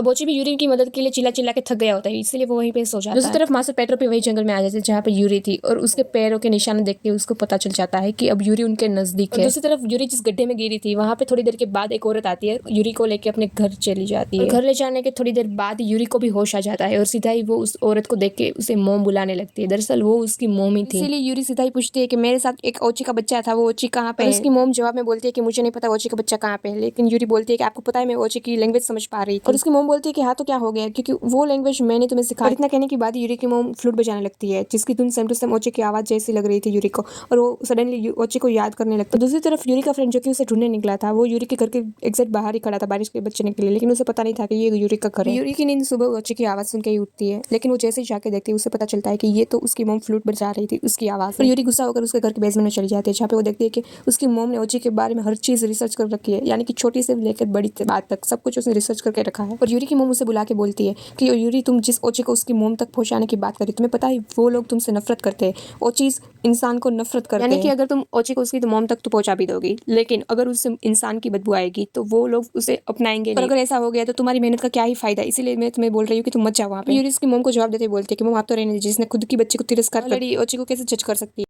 अब ओची भी यूरी की मदद के लिए चिल्ला चिल्ला के थक गया होता है, इसलिए वो वहीं पे सो जाता है। दूसरी तरफ मास्टर पेट्रो भी वही जंगल में आ जाते हैं जहाँ पे यूरी थी और उसके पैरों के निशान देख के उसको पता चल जाता है कि अब यूरी उनके नजदीक है। दूसरी तरफ यूरी जिस गड्ढे में गिरी थी वहाँ पे थोड़ी देर के बाद एक औरत आती है, यूरी को लेके अपने घर चली जाती है। घर ले जाने के थोड़ी देर बाद यूरी को भी होश आ जाता है और सीधा ही वो उस औरत को देख के उसे मोम बुलाने लगती है। दरअसल वो उसकी मोम ही थी। इसीलिए यूरी सीधा ही पूछती है कि मेरे साथ एक ओची का बच्चा था, वो ओची कहाँ पे है? उसकी मोम जवाब में बोलती है कि मुझे नहीं पता ओची का बच्चा कहाँ पे है, लेकिन यूरी बोलती है कि आपको पता है मैं ओची की लैंग्वेज समझ पा रही थी। और उसकी मोम बोलती है कि हाँ तो क्या हो गया, क्योंकि वो लैंग्वेज मैंने तुम्हें सिखाई। इतना कहने के बाद यूरी की मोम फ्लूट बजाने लगती है जिसकी धुन सेम टू सेम ओची की आवाज जैसी लग रही थी यूरी को, और वो सडनली ओची को याद करने लगता है। दूसरी तरफ यूरी का फ्रेंड जो कि उसे ढूंढने निकला था वो यूरी के घर के एग्जैक्ट बाहर ही खड़ा था बारिश के बचने के लिए, लेकिन उसे पता नहीं था कि ये यूरी का घर है। यूरी की नींद सुबह ओची की आवाज सुन के ही उठती है, लेकिन वो जैसे ही जाके देखती है उसे पता चलता है कि ये तो उसकी मोम फ्लूट बजा रही थी उसकी आवाज। और यूरी गुस्सा होकर उसके घर के बेसमेंट में चली जाती है जहाँ पे वो देखती है कि उसकी मोम ने ओची के बारे में हर चीज रिसर्च कर रखी है, यानी कि छोटी से लेकर बड़ी बात तक सब कुछ उसने रिसर्च करके रखा है। और यूरी की मोम उसे बुला के बोलती है कि यूरी तुम जिस ओची को उसकी मोम तक पहुंचाने की बात करी, तुम्हें पता है वो लोग तुमसे नफरत करते हैं, ओचीज इंसान को नफरत करते हैं, यानी कि अगर तुम ओची को उसकी मोम तक तो पहुंचा भी दोगी, लेकिन अगर उससे इंसान की बदबू आएगी तो वो लोग उसे अपनाएंगे नहीं। और अगर ऐसा हो गया तो तुम्हारी मेहनत का क्या ही फायदा, इसीलिए मैं तुम्हें बोल रही हूँ कि तुम मत जाओ वहाँ पे। यूरी उसकी मोम को जवाब देते बोलती है कि मोम आप तो रहने दीजिए, जिसने खुद की बच्ची को तिरस्कार कर, ओची को कैसे जज कर सकती है।